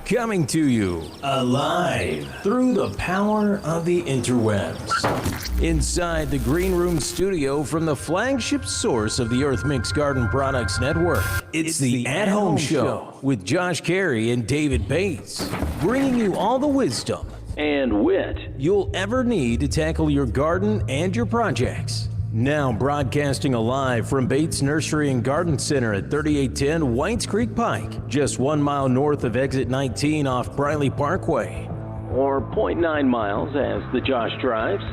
Coming to you alive through the power of the interwebs. Inside the Green Room studio from the flagship source of the Earth Mix Garden Products Network, it's the At Home Show with Josh Cary and David Bates, bringing you all the wisdom and wit you'll ever need to tackle your garden and your projects. Now broadcasting alive from Bates Nursery and Garden Center at 3810 Whites Creek Pike, just 1 mile north of exit 19 off Briley Parkway, or 0.9 miles as the Josh drives.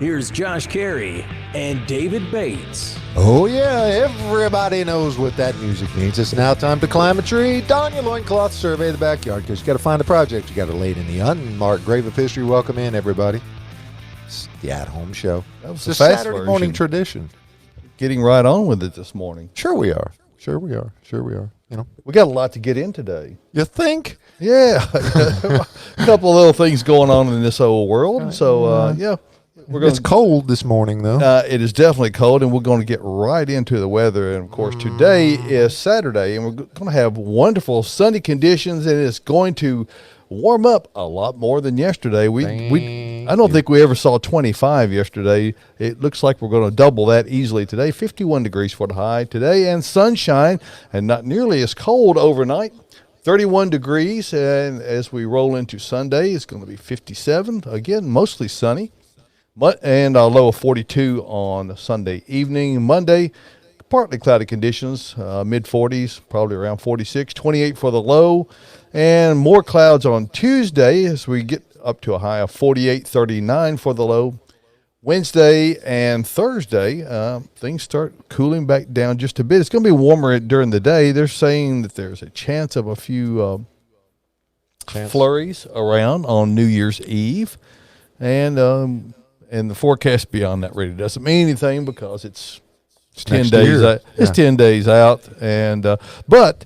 Here's Josh Cary and David Bates. Oh yeah, everybody knows what that music means. It's now time to climb a tree, don your loincloth, survey the backyard, because you got to find a project. You got to lay it in the unmarked grave of history. Welcome in, everybody. It's the At Home Show. That was It's the a fast Saturday version. morning tradition. Getting right on with it this morning. Sure we are. Sure we are. Sure we are. You know. We got a lot to get in today. You think? Yeah. A couple of little things going on in this old world. So, yeah. It's cold this morning, though. It is definitely cold, and we're going to get right into the weather. And, of course, today is Saturday, and we're going to have wonderful sunny conditions, and it's going to warm up a lot more than yesterday. I don't think we ever saw 25 yesterday. It looks like we're going to double that easily today. 51 degrees for the high today, and sunshine, and not nearly as cold overnight. 31 degrees, and as we roll into Sunday, it's going to be 57. Again, mostly sunny. And a low of 42 on Sunday evening. Monday, partly cloudy conditions, mid-40s, probably around 46, 28 for the low, and more clouds on Tuesday as we get up to a high of 48, 39 for the low. Wednesday and Thursday, things start cooling back down just a bit. It's going to be warmer during the day. They're saying that there's a chance of a few flurries around on New Year's Eve, and the forecast beyond that really doesn't mean anything because it's 10 days. It's 10 days out, and but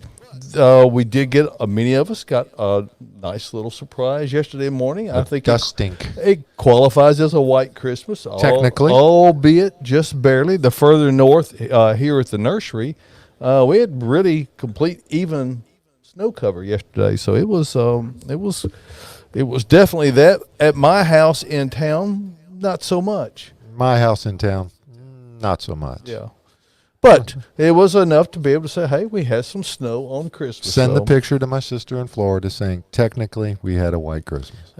we did get many of us got a nice little surprise yesterday morning. I think it qualifies as a white Christmas, technically, albeit just barely. The further north here at the nursery, we had really complete even snow cover yesterday, so it was definitely that. At my house in town, not so much. My house in town, not so much. Yeah. But it was enough to be able to say, hey, we had some snow on Christmas. Send the picture to my sister in Florida saying, technically, we had a white Christmas.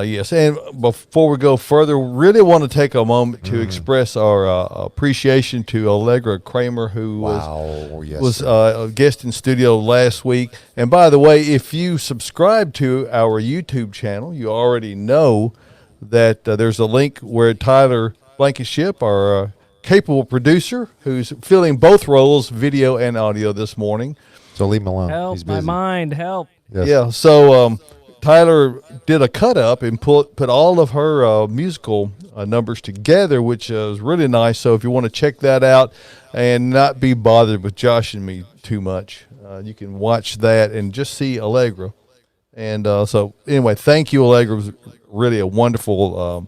Yes. And before we go further, really want to take a moment to express our appreciation to Allegra Kramer, who was a guest in studio last week. And by the way, if you subscribe to our YouTube channel, you already know that there's a link where Tyler Blankenship, our capable producer, who's filling both roles, video and audio this morning. So leave him alone. Help, He's busy. my mind, help. Yes. Yeah, so Tyler did a cut-up and put all of her musical numbers together, which is really nice. So if you want to check that out and not be bothered with Josh and me too much, you can watch that and just see Allegra. And so anyway, thank you, Allegra. It was really a wonderful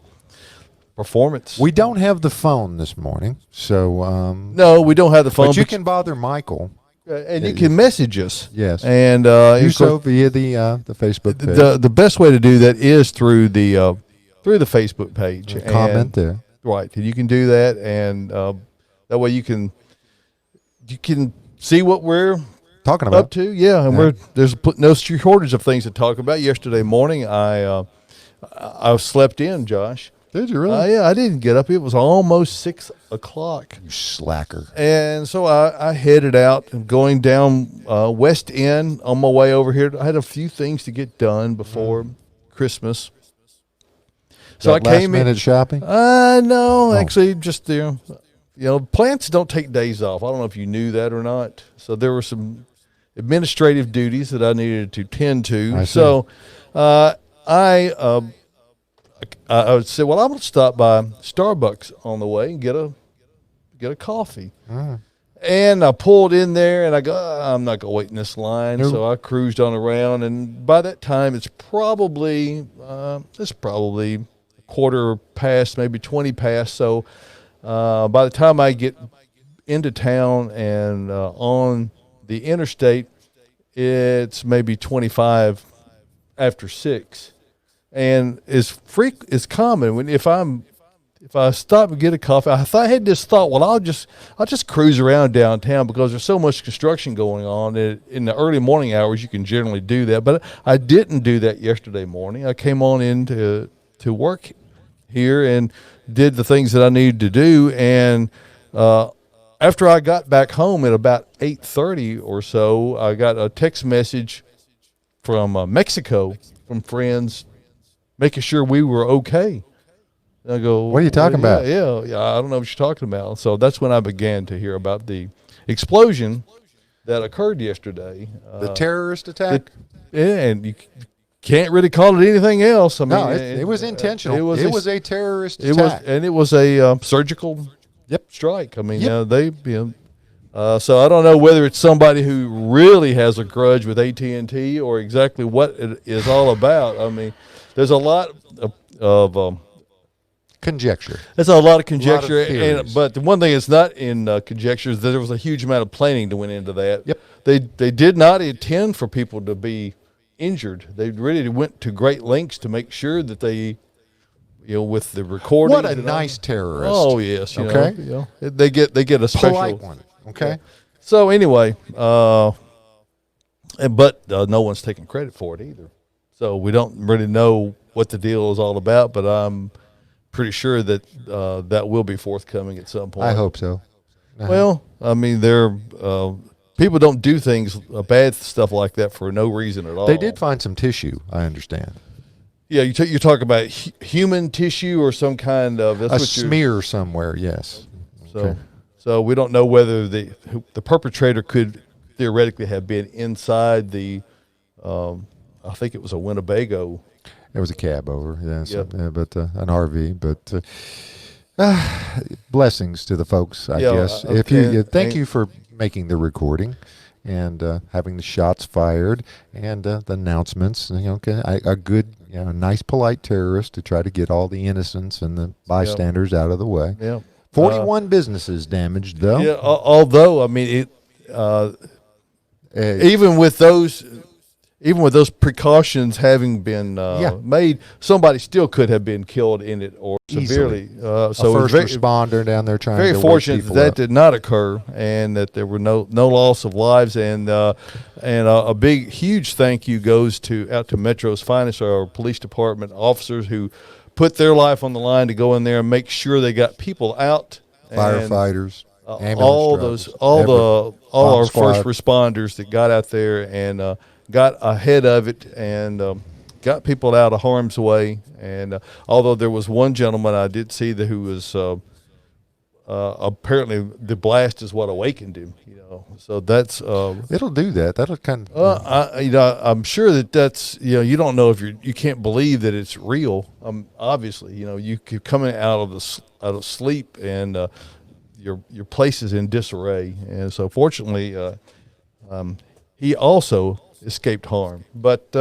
performance. We don't have the phone this morning, so no, we don't have the phone. But you can bother Michael, and you can message us. Yes, and do so via the Facebook page. The best way to do that is through the Facebook page. Comment there, right? And you can do that, and that way you can see what we're talking about. Up to, yeah, and there's no shortage of things to talk about. Yesterday morning, I slept in, Josh. Did you really? Yeah, I didn't get up. It was almost 6 o'clock. You slacker. And so I headed out, going down West End on my way over here. I had a few things to get done before Christmas. So I came in. Last minute shopping? No, actually, just plants don't take days off. I don't know if you knew that or not. So there were some administrative duties that I needed to tend to. So I would say, well, I'm going to stop by Starbucks on the way and get a coffee. And I pulled in there, and I go, I'm not going to wait in this line. Nope. So I cruised on around, and by that time, it's probably quarter past, maybe 20 past. So by the time I get into town and on the interstate, it's maybe 25 after 6, and it's common when if I stop and get a coffee. I had this thought, well, I'll just cruise around downtown because there's so much construction going on. In the early morning hours, you can generally do that, but I didn't do that yesterday morning. I came on in to work here and did the things that I needed to do, and after I got back home at about 8:30 or so, I got a text message from Mexico from friends making sure we were okay. I go, what are you talking about? Yeah, I don't know what you're talking about. So that's when I began to hear about the explosion that occurred yesterday. The terrorist attack? And you can't really call it anything else. I mean, No, it was intentional. It was a terrorist attack. It was a surgical strike. I mean, so I don't know whether it's somebody who really has a grudge with AT&T or exactly what it is all about. I mean, there's a lot of conjecture. There's a lot of conjecture, but the one thing that's not in conjecture is that there was a huge amount of planning that went into that. Yep. They did not intend for people to be injured. They really went to great lengths to make sure that they, with the recording. What a nice terrorist. Oh yes. Okay. They get a special polite one. Okay. Yeah. So anyway, but no one's taking credit for it either. So we don't really know what the deal is all about, but I'm pretty sure that that will be forthcoming at some point. I hope so. Well, I mean, people don't do things, bad stuff like that for no reason at all. They did find some tissue, I understand. Yeah, you talk about human tissue or some kind of a smear somewhere. Yes. So we don't know whether the perpetrator could theoretically have been inside the. I think it was a Winnebago. It was a cab over, but an RV. But blessings to the folks, I guess. Thank you for making the recording and having the shots fired and the announcements. A good, nice, polite terrorist to try to get all the innocents and the bystanders out of the way. Yeah. 41 businesses damaged, though. Yeah. Although, I mean, even with those precautions having been made, somebody still could have been killed in it or severely. So a first responder down there trying to very fortunate that did not occur, and that there were no loss of lives. And a big, huge thank you goes out to Metro's finest, our police department officers who put their life on the line to go in there and make sure they got people out. Firefighters. All our first responders that got out there and got ahead of it and got people out of harm's way. And although there was one gentleman I did see who was apparently the blast is what awakened him. So that's it'll do that. That'll kind of. I'm sure that's you don't know if you can't believe that it's real. Obviously, you keep coming out of sleep and your place is in disarray. And so fortunately, he also escaped harm. But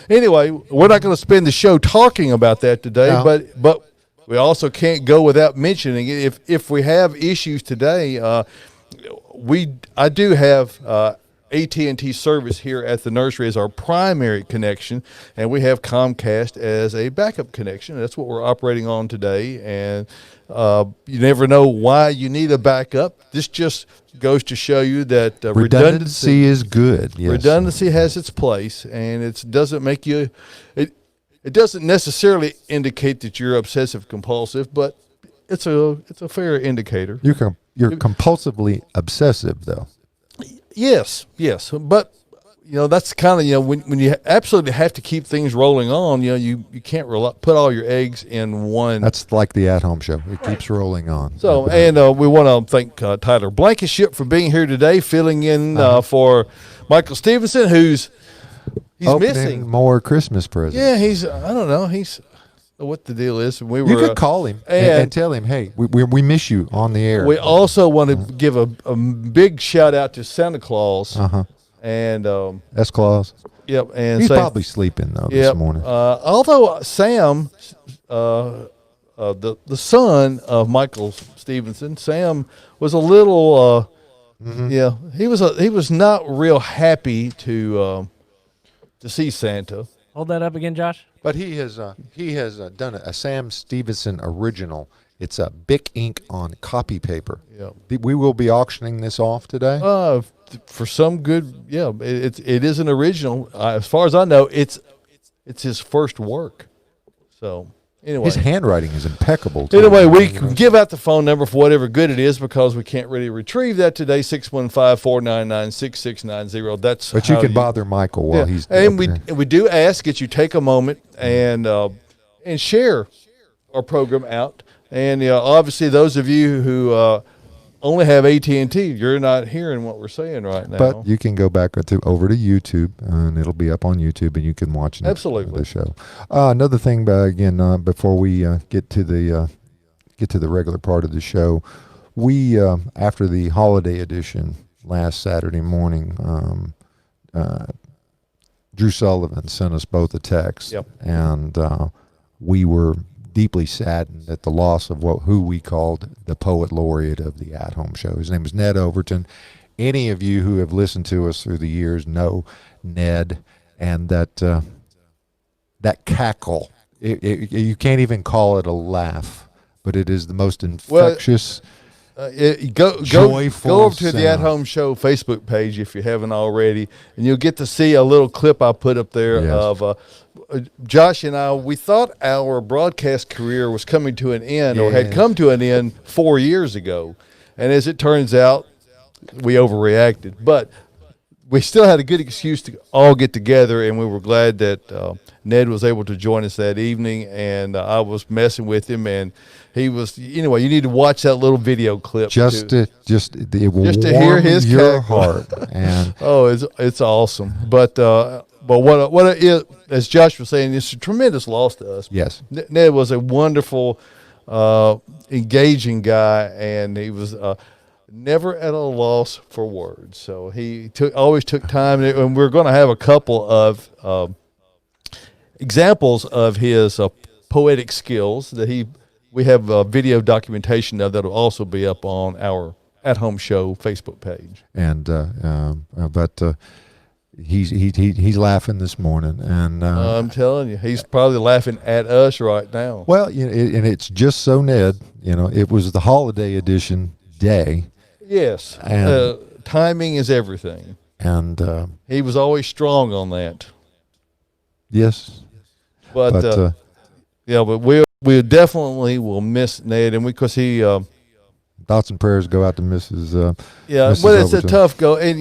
anyway, we're not going to spend the show talking about that today. No. But we also can't go without mentioning it. If we have issues today, I do have AT&T service here at the nursery as our primary connection, and we have Comcast as a backup connection. That's what we're operating on today. And you never know why you need a backup. This just goes to show you that redundancy is good. Yes. Redundancy has its place, and it doesn't make you. It doesn't necessarily indicate that you're obsessive compulsive, but it's a fair indicator. You're compulsively obsessive, though. Yes, but that's kind of when you absolutely have to keep things rolling on. You can't put all your eggs in one. That's like the At Home Show. It keeps rolling on. So, and we want to thank Tyler Blankenship for being here today, filling in for Michael Stevenson, he's opening missing more Christmas presents. Yeah, I don't know. What the deal is. You could call him and tell him, hey, we miss you on the air. We also want to give a big shout out to Santa Claus. And S. Claus. Yep. And he's probably sleeping though this morning. Although Sam, the son of Michael Stevenson, Sam was a little he was not real happy to see Santa. Hold that up again, Josh. But he has done a Sam Stevenson original. It's a Bic ink on copy paper. Yeah. We will be auctioning this off today. For some good, it is an original. As far as I know, it's his first work. So anyway, His handwriting is impeccable, too. Anyway, we can give out the phone number for whatever good it is because we can't really retrieve that today. 615-499-6690. That's But you how can bother Michael while he's and up there. we do ask that you take a moment and share our program out. And obviously, those of you who only have AT&T, you're not hearing what we're saying right now. But you can go back over to YouTube, and it'll be up on YouTube, and you can watch the show. Another thing, again, before we get to the regular part of the show, we after the holiday edition last Saturday morning, Drew Sullivan sent us both a text, and we were deeply saddened at the loss of who we called the poet laureate of the At Home Show. His name was Ned Overton. Any of you who have listened to us through the years know Ned, and that cackle. You can't even call it a laugh, but it is the most infectious, joyful Go over to sound. the At Home Show Facebook page if you haven't already, and you'll get to see a little clip I put up there of Josh and I. We thought our broadcast career was coming to an end or had come to an end 4 years ago, and as it turns out, we overreacted. But we still had a good excuse to all get together, and we were glad that Ned was able to join us that evening, and I was messing with him, and he was. Anyway, you need to watch that little video clip just to hear his your cackle. heart. And it's awesome. But what it is, as Josh was saying, it's a tremendous loss to us. yes, Ned was a wonderful, engaging guy, and he was never at a loss for words. So he always took time, and we're going to have a couple of examples of his poetic skills that we have video documentation of that will also be up on our At Home Show Facebook page. and but he's laughing this morning, and I'm telling you, he's probably laughing at us right now. well, and it's just so Ned. It was the holiday edition day, Yes, And- timing is everything. and He was always strong on that. yes, But we definitely will miss Ned, and because he thoughts and prayers go out to Mrs. Mrs. well, it's a Overton. tough go, and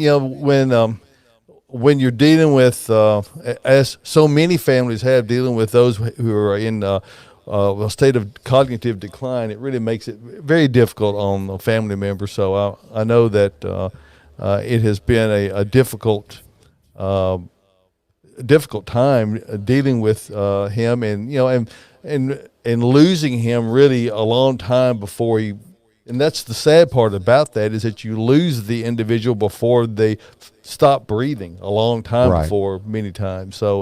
when you're dealing with as so many families have dealing with those who are in a state of cognitive decline, it really makes it very difficult on the family members. So I know that it has been a difficult time dealing with him, and losing him really a long time before he. And that's the sad part about that, is that you lose the individual before they stop breathing a long time Right. before many times. So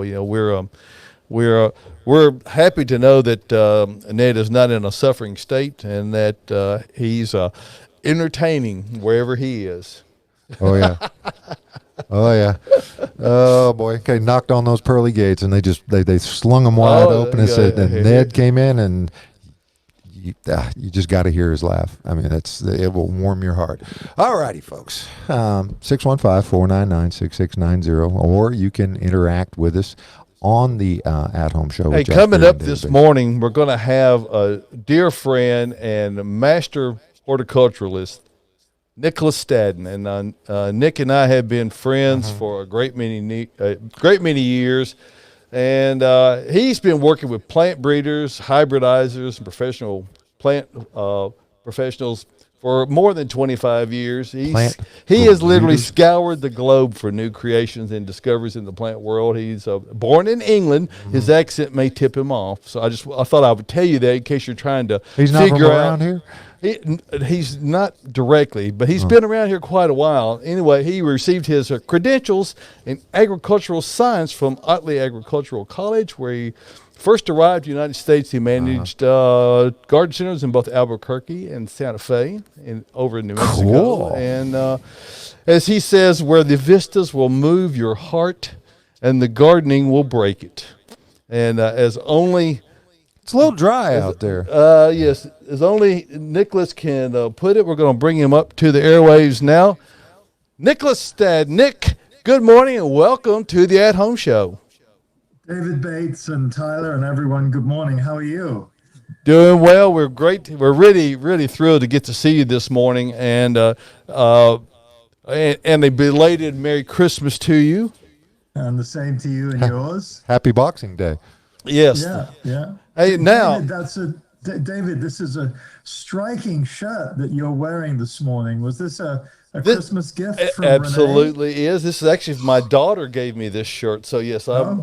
we're happy to know that Ned is not in a suffering state, and that he's entertaining wherever he is. Oh yeah, oh yeah, oh boy. Okay, knocked on those pearly gates, and they slung them wide open, and said, and Ned came in, and you just got to hear his laugh. I mean, it will warm your heart. All righty, folks. 615-499-6690, or you can interact with us on the At Home Show. Hey, with Josh coming Berry up and this David. morning, we're going to have a dear friend and master horticulturalist, Nicholas Staddon, and Nick and I have been friends for a great many years, and he's been working with plant breeders, hybridizers, and professional plant professionals for more than 25 years. He has literally breeders? scoured the globe for new creations and discoveries in the plant world. He's born in England. His accent may tip him off, so I thought I would tell you that in case you're trying to He's not figure from out. around here? He's not directly, but he's been around here quite a while. Anyway, he received his credentials in agricultural science from Otley Agricultural College, where he first arrived in the United States. He managed garden centers in both Albuquerque and Santa Fe, over in New Mexico. Cool. And as he says, where the vistas will move your heart and the gardening will break it. And as only It's a little dry out there. yes, as only Nicholas can put it, we're going to bring him up to the airwaves now. Nicholas Staddon. Nick, good morning and welcome to the At Home Show. David Bates and Tyler and everyone, good morning. How are you? Doing well. We're great. We're really thrilled to get to see you this morning, and a belated Merry Christmas to you. And the same to you and yours. Happy Boxing Day. Yes. Yeah. Hey, now, David, this is a striking shirt that you're wearing this morning. Was this a Christmas gift from absolutely Renee? is. This is actually my daughter gave me this shirt. So yes, I'm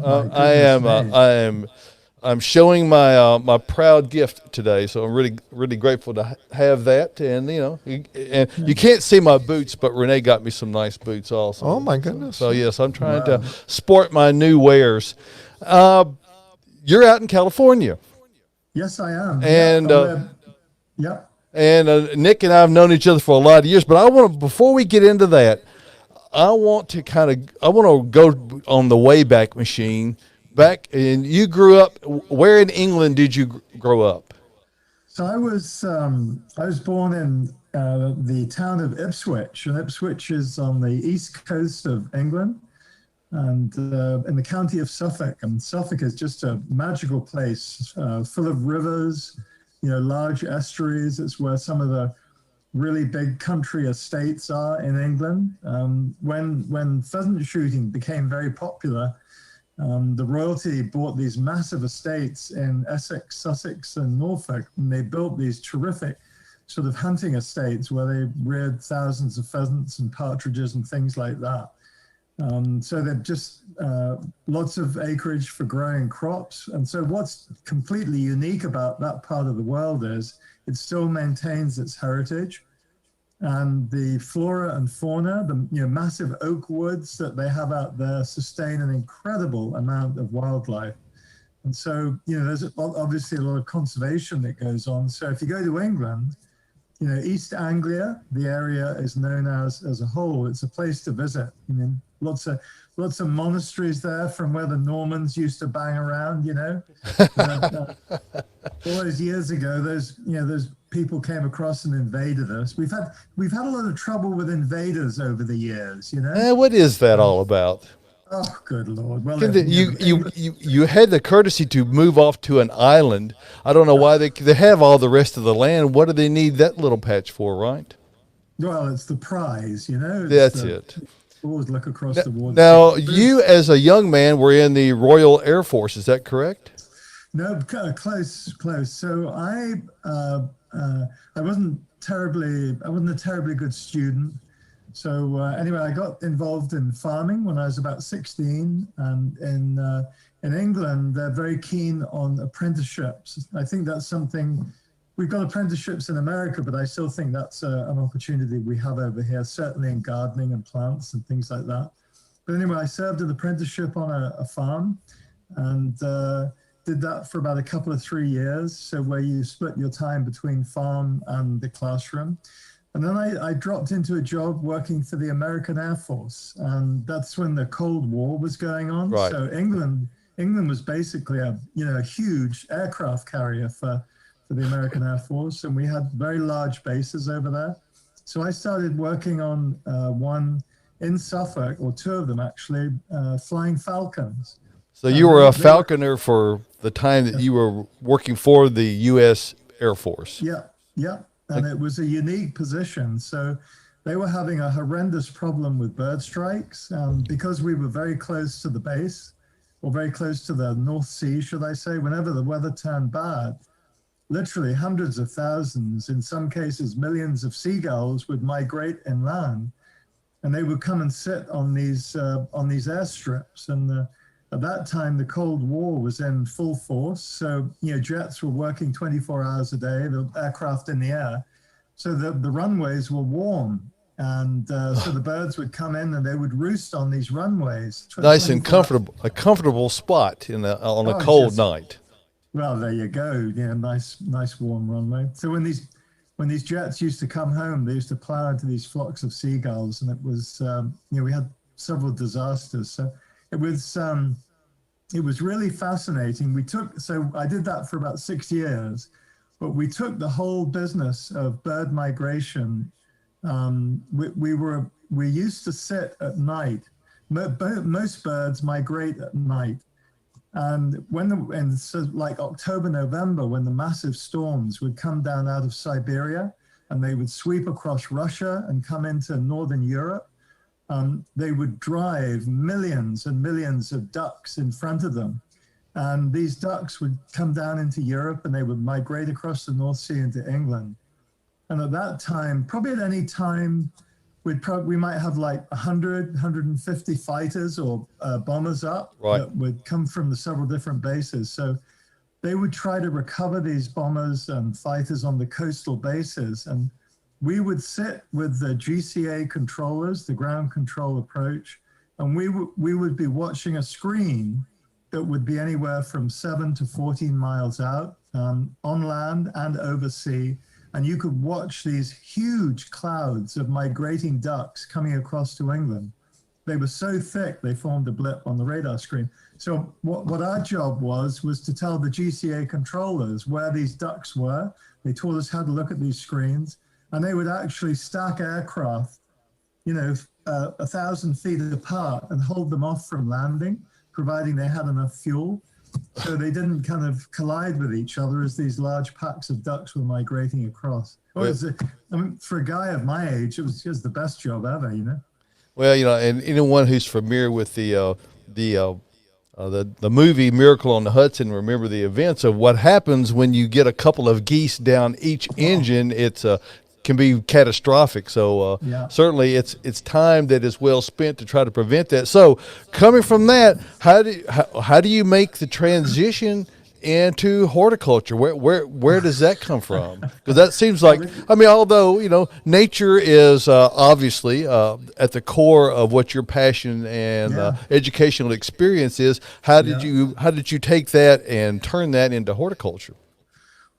showing my proud gift today. So I'm really grateful to have that. And you can't see my boots, but Renee got me some nice boots also. Oh my goodness. So yes, I'm trying to sport my new wares. You're out in California. Yes, I am. And yeah. And Nick and I have known each other for a lot of years, but before we get into that, I want to go on the Wayback Machine. Back, and you grew up, where in England did you grow up? So I was born in the town of Ipswich, and Ipswich is on the east coast of England, and in the county of Suffolk. And Suffolk is just a magical place, full of rivers, large estuaries. It's where some of the really big country estates are in England. When pheasant shooting became very popular, the royalty bought these massive estates in Essex, Sussex, and Norfolk, and they built these terrific sort of hunting estates where they reared thousands of pheasants and partridges and things like that. So they're just lots of acreage for growing crops. And so what's completely unique about that part of the world is it still maintains its heritage. And the flora and fauna, the massive oak woods that they have out there sustain an incredible amount of wildlife. And so, there's obviously a lot of conservation that goes on. So if you go to England, East Anglia, the area is known as a whole. It's a place to visit. Lots of monasteries there from where the Normans used to bang around. All those years ago, those people came across and invaded us. We've had a lot of trouble with invaders over the years. What is that all about? Oh, good Lord! Well, you had the courtesy to move off to an island. I don't know why they have all the rest of the land. What do they need that little patch for, right? Well, it's the prize, That's it. Always look across the water. Now, you as a young man were in the Royal Air Force. Is that correct? No, close. So I wasn't a terribly good student. So anyway, I got involved in farming when I was about 16, and in England they're very keen on apprenticeships. I think that's something we've got apprenticeships in America, but I still think that's an opportunity we have over here, certainly in gardening and plants and things like that. But anyway, I served an apprenticeship on a farm, and did that for about a couple of 3 years. So where you split your time between farm and the classroom. And then I dropped into a job working for the American Air Force. And that's when the Cold War was going on. Right. So England was basically a huge aircraft carrier for the American Air Force. And we had very large bases over there. So I started working on one in Suffolk, or two of them actually, Flying Falcons. So you were a falconer for the time that you were working for the U.S. Air Force. Yeah. And it was a unique position. So they were having a horrendous problem with bird strikes because we were very close to the base, or very close to the North Sea, should I say. Whenever the weather turned bad, literally hundreds of thousands, in some cases millions of seagulls would migrate inland, and they would come and sit on these airstrips. And at that time, the Cold War was in full force. So, jets were working 24 hours a day, the aircraft in the air. So the runways were warm. And so the birds would come in and they would roost on these runways. Nice and comfortable, a comfortable spot on a cold night. Well, there you go. Nice warm runway. So when these jets used to come home, they used to plow into these flocks of seagulls. And it was, we had several disasters. So it was it was really fascinating. So I did that for about 6 years, but we took the whole business of bird migration. We used to sit at night. Most birds migrate at night. And so like October, November, when the massive storms would come down out of Siberia and they would sweep across Russia and come into Northern Europe, they would drive millions and millions of ducks in front of them. And these ducks would come down into Europe and they would migrate across the North Sea into England. And at that time, probably at any time, we might have like 100, 150 fighters or bombers up that would come from the several different bases. So they would try to recover these bombers and fighters on the coastal bases. And we would sit with the GCA controllers, the ground control approach, and we would be watching a screen that would be anywhere from 7 to 14 miles out on land and oversea. And you could watch these huge clouds of migrating ducks coming across to England. They were so thick, they formed a blip on the radar screen. So what our job was to tell the GCA controllers where these ducks were. They taught us how to look at these screens, and they would actually stack aircraft, 1,000 feet apart and hold them off from landing, providing they had enough fuel. So they didn't kind of collide with each other as these large packs of ducks were migrating across. For a guy of my age, it was just the best job ever, Well, and anyone who's familiar with the movie Miracle on the Hudson, remember the events of what happens when you get a couple of geese down each engine. It's can be catastrophic. So certainly it's time that is well spent to try to prevent that. So coming from that, how do you make the transition into horticulture? Where does that come from? Because that seems like, although nature is obviously at the core of what your passion and educational experience is. How did you take that and turn that into horticulture?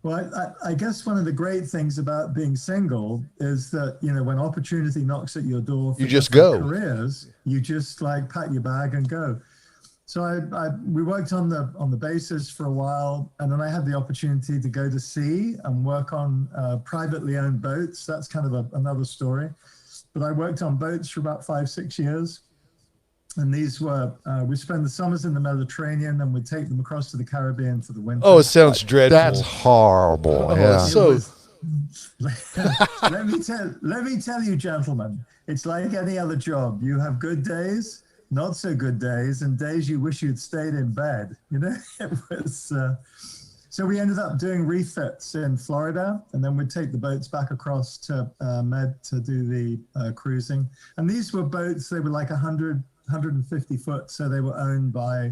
Well, I guess one of the great things about being single is that, when opportunity knocks at your door for you just go. Careers, you just like pack your bag and go. So we worked on the bases for a while, and then I had the opportunity to go to sea and work on privately owned boats. That's kind of another story. But I worked on boats for about 5-6 years. And these were, we spend the summers in the Mediterranean and we'd take them across to the Caribbean for the winter. Oh, it sounds dreadful. That's horrible. Yeah. Let me tell you, gentlemen, it's like any other job. You have good days, not so good days, and days you wish you'd stayed in bed. It was, so we ended up doing refits in Florida, and then we'd take the boats back across to Med to do the cruising. And these were boats, they were like 150 foot, so they were owned by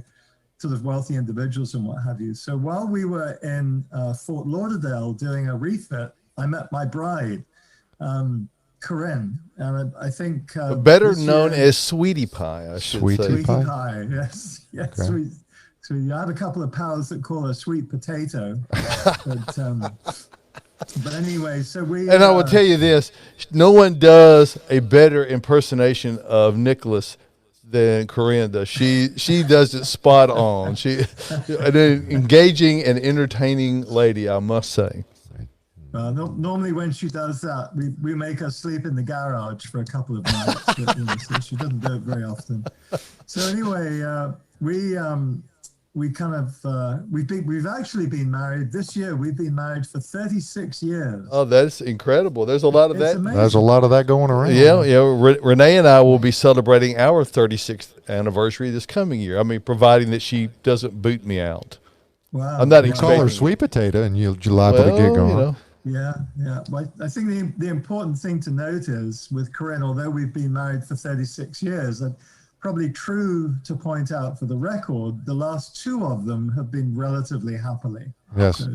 sort of wealthy individuals and what have you. So while we were in Fort Lauderdale doing a refit, I met my bride, Corinne, and I think better known as Sweetie Pie, I should say. Sweetie Pie, yes, Okay. Sweet. I had a couple of pals that call her Sweet Potato, but anyway, so we. And I will tell you this: no one does a better impersonation of Nicholas than Corinne does. She does it spot on. She an engaging and entertaining lady, I must say. Normally when she does that, we make her sleep in the garage for a couple of nights, but, so she doesn't do it very often. So anyway, we've actually been married this year. We've been married for 36 years. Oh, that's incredible. There's a lot of that. Amazing. There's a lot of that going around. Yeah. Renee and I will be celebrating our 36th anniversary this coming year. I mean, providing that she doesn't boot me out. Wow. I'm not You call her Sweet Potato, and you're liable to get going. Yeah. Well, I think the important thing to note is with Corinne, although we've been married for 36 years, and probably true to point out for the record, the last 2 of them have been relatively happily. Yes.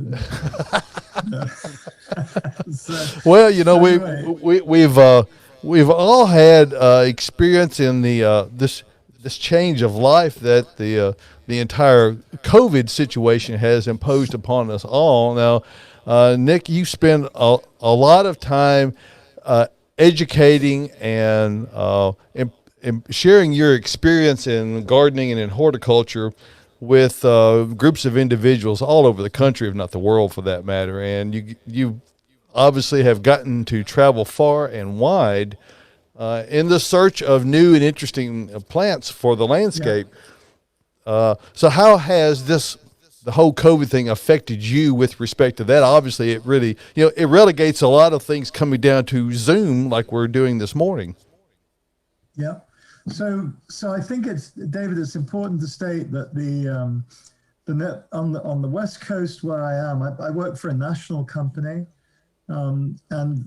Well, anyway. we've all had experience in the this change of life that the entire COVID situation has imposed upon us all. Now, Nick, you spend a lot of time educating and sharing your experience in gardening and in horticulture with groups of individuals all over the country, if not the world for that matter. And you obviously have gotten to travel far and wide in the search of new and interesting plants for the landscape. So how has the whole COVID thing affected you with respect to that? Obviously, it really, it relegates a lot of things coming down to Zoom like we're doing this morning. Yeah. So I think David, it's important to state that on the West Coast where I am, I work for a national company. And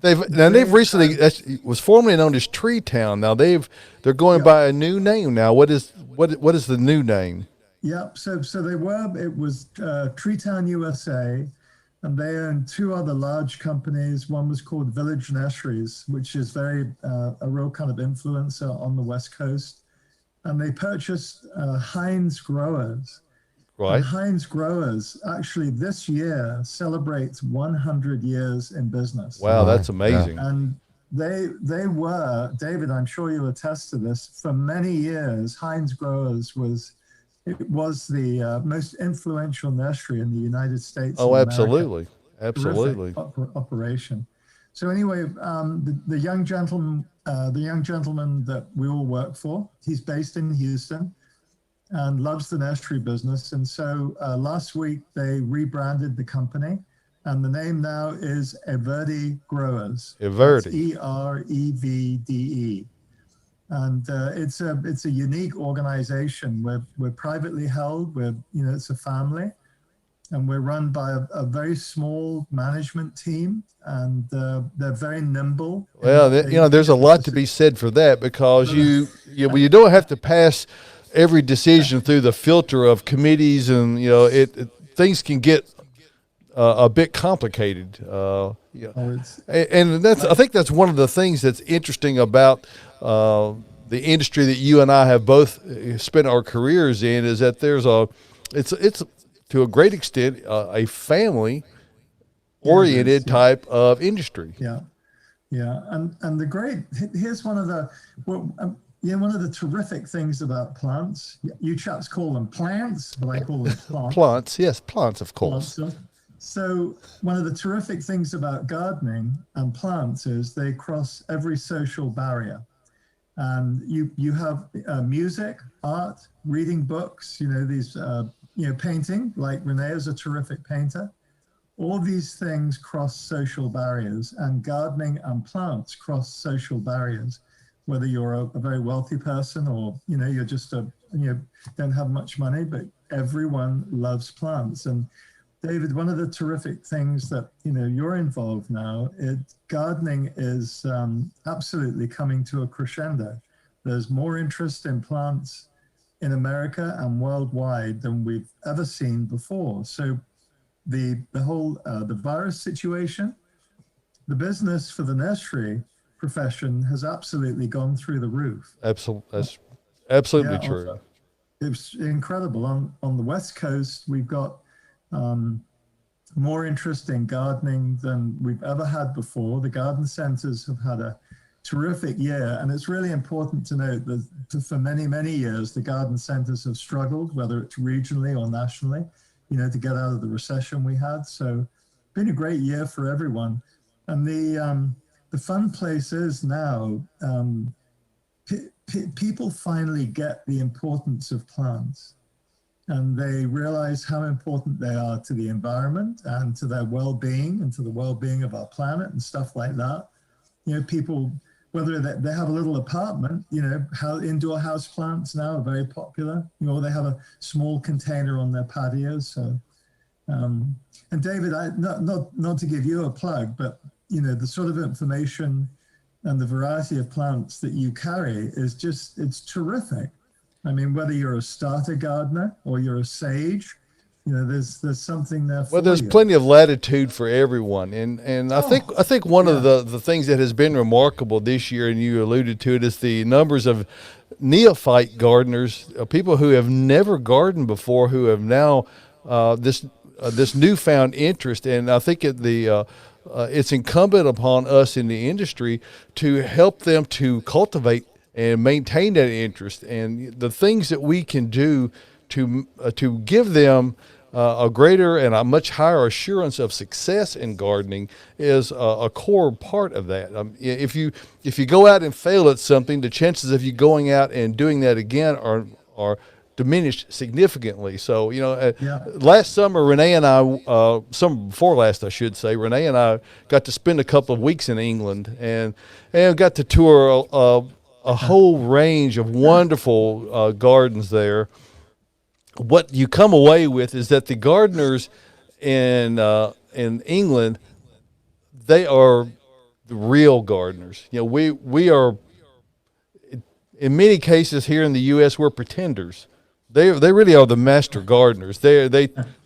they've recently, that was formerly known as Tree Town. Now they're going by a new name now. What is the new name? Yeah, so it was Treetown USA, and they own two other large companies. One was called Village Nurseries, which is a real kind of influencer on the West Coast. And they purchased Heinz Growers. Right. And Heinz Growers actually this year celebrates 100 years in business. Wow, that's amazing. And they were, David, I'm sure you'll attest to this, for many years, Heinz Growers was the most influential nursery in the United States. Oh, absolutely. Absolutely. Operation. So anyway, the young gentleman that we all work for, he's based in Houston and loves the nursery business. And so last week they rebranded the company, and the name now is Everdy Growers. Everdy. Erevde. And it's a unique organization. We're privately held. It's a family, and we're run by a very small management team, and they're very nimble. Well, there's a lot to be said for that, because you don't have to pass every decision through the filter of committees, and things can get a bit complicated. And I think that's one of the things that's interesting about the industry that you and I have both spent our careers in, is that it's to a great extent a family oriented type of industry. Yeah. And here's one of the terrific things about plants. You chaps call them plants, but I call them plants. Plants, yes, plants, of course. Plants. So one of the terrific things about gardening and plants is they cross every social barrier. And you have music, art, reading books, painting, like Renee is a terrific painter. All these things cross social barriers, and gardening and plants cross social barriers. Whether you're a very wealthy person or, you're just don't have much money, but everyone loves plants. And David, one of the terrific things that, you're involved now, gardening is absolutely coming to a crescendo. There's more interest in plants in America and worldwide than we've ever seen before. So the whole, the virus situation, the business for the nursery profession has absolutely gone through the roof. That's absolutely true. It's incredible. On the West Coast, we've got more interest in gardening than we've ever had before. The garden centers have had a terrific year, and it's really important to note that for many, many years, the garden centers have struggled, whether it's regionally or nationally, to get out of the recession we had. So it's been a great year for everyone. And the fun place is now, people finally get the importance of plants, and they realize how important they are to the environment and to their well-being and to the well-being of our planet and stuff like that. People, whether they have a little apartment, how indoor house plants now are very popular. They have a small container on their patios. So, and David, not to give you a plug, but the sort of information and the variety of plants that you carry is it's terrific. I mean, whether you're a starter gardener or you're a sage, there's something there for you. Well, there's plenty of latitude for everyone, and I think one of the things that has been remarkable this year, and you alluded to it, is the numbers of neophyte gardeners, people who have never gardened before, who have now this newfound interest. And I think it's incumbent upon us in the industry to help them to cultivate and maintain that interest, and the things that we can do to give them a greater and a much higher assurance of success in gardening is a core part of that. If you go out and fail at something, the chances of you going out and doing that again are diminished significantly. So, last summer, Renee and I, summer before last, I should say, Renee and I got to spend a couple of weeks in England and got to tour a whole range of wonderful gardens there. What you come away with is that the gardeners in England, they are the real gardeners. We are, in many cases here in the U.S., we're pretenders. They really are the master gardeners.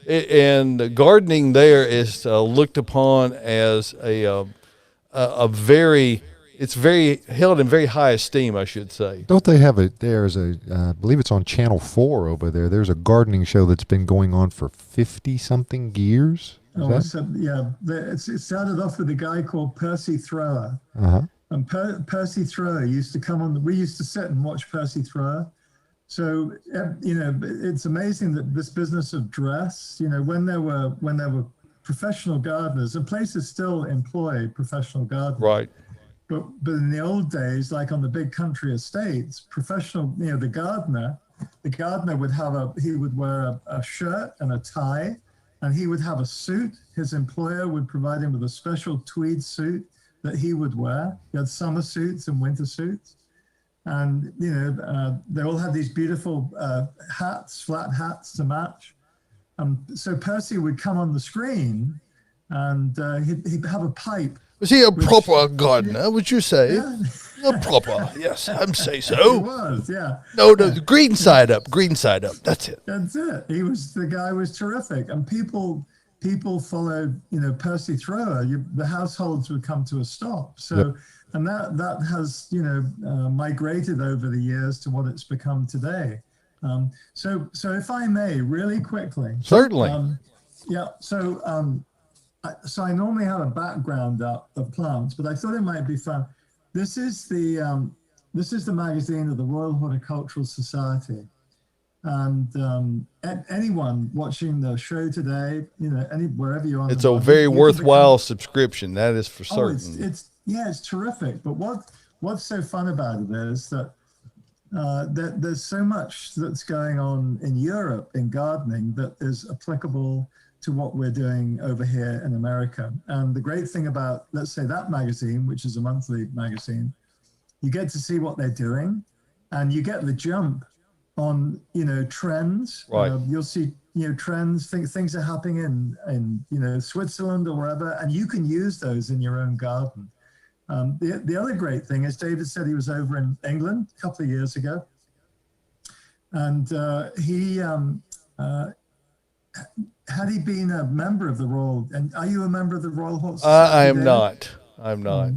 And gardening there is looked upon as a very, it's very held in very high esteem, I should say. Don't they have I believe it's on Channel 4 over there. There's a gardening show that's been going on for 50-something years. It started off with a guy called Percy Thrower. Uh-huh. And Percy Thrower used to come on. We used to sit and watch Percy Thrower. So, it's amazing that this business of dress, when there were professional gardeners, and places still employ professional gardeners. Right. But in the old days, like on the big country estates, professional, the gardener would wear a shirt and a tie, and he would have a suit. His employer would provide him with a special tweed suit that he would wear. He had summer suits and winter suits. And, they all had these beautiful hats, flat hats to match. So Percy would come on the screen and he'd have a pipe. Was he a proper gardener, would you say? Yeah. A proper, yes, I'm say He so. was, yeah. No, the green side up, that's it. That's it. The guy was terrific. And people followed, Percy Thrower. The households would come to a stop. So, yep. And that has, migrated over the years to what it's become today. So if I may, really quickly. Certainly. So I normally have a background up of plants, but I thought it might be fun. This is the magazine of the Royal Horticultural Society, and anyone watching the show today, wherever you are, it's a very worthwhile subscription. That is for certain. It's terrific. But what's so fun about it is that there's so much that's going on in Europe in gardening that is applicable to what we're doing over here in America. And the great thing about, let's say, that magazine, which is a monthly magazine, you get to see what they're doing, and you get the jump on, trends. Right. You'll see, trends, things are happening in Switzerland or wherever, and you can use those in your own garden. The other great thing is David said he was over in England a couple of years ago, and he had he been a member of the Royal, and are you a member of the Royal Horse Society? I am not. I'm not.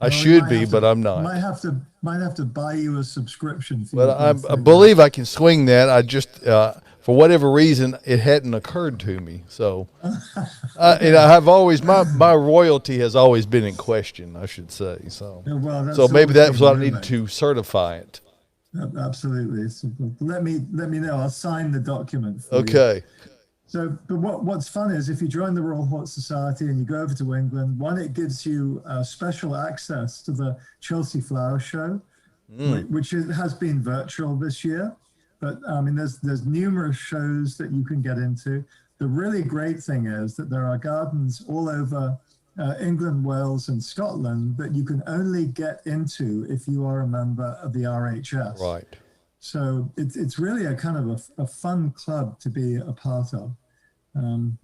I should be, but I'm not. Might have to buy you a subscription fee. But I believe I can swing that. I just, for whatever reason, it hadn't occurred to me. So, I've always my royalty has always been in question, I should say. So, so maybe that's what I need to certify it. Absolutely. So let me know. I'll sign the document for you. Okay. So, but what's fun is if you join the Royal Hort Society and you go over to England, one, it gives you special access to the Chelsea Flower Show, which has been virtual this year. But there's numerous shows that you can get into. The really great thing is that there are gardens all over England, Wales, and Scotland that you can only get into if you are a member of the RHS. Right. So it's really a kind of a fun club to be a part of.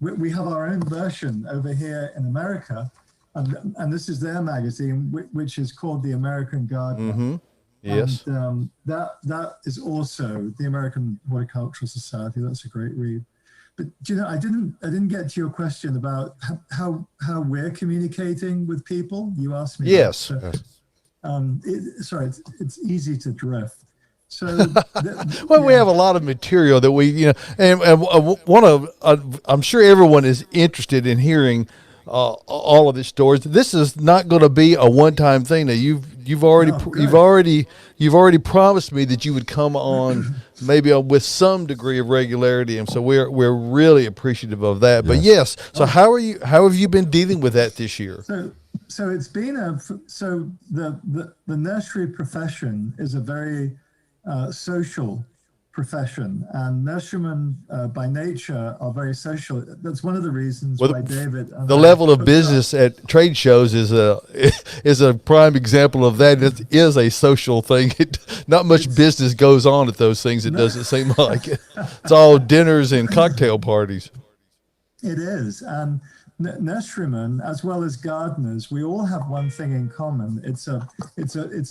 We have our own version over here in America, and this is their magazine, which is called The American Gardener. Mm-hmm. Yes. And that is also the American Horticultural Society. That's a great read. But I didn't get to your question about how we're communicating with people. You asked me. Yes. That. It's easy to drift. So, we have a lot of material that we, and one of, I'm sure everyone is interested in hearing all of its stores. This is not going to be a one-time thing. Now you've already promised me that you would come on maybe with some degree of regularity, and so we're really appreciative of that. But yes, so how have you been dealing with that this year? So it's been the nursery profession is a very social profession, and nurserymen by nature are very social. That's one of the reasons why David and the level of business at trade shows is a prime example of that. It is a social thing. Not much business goes on at those things. It doesn't seem like it's all dinners and cocktail parties. It is, and nurserymen as well as gardeners, we all have one thing in common. It's a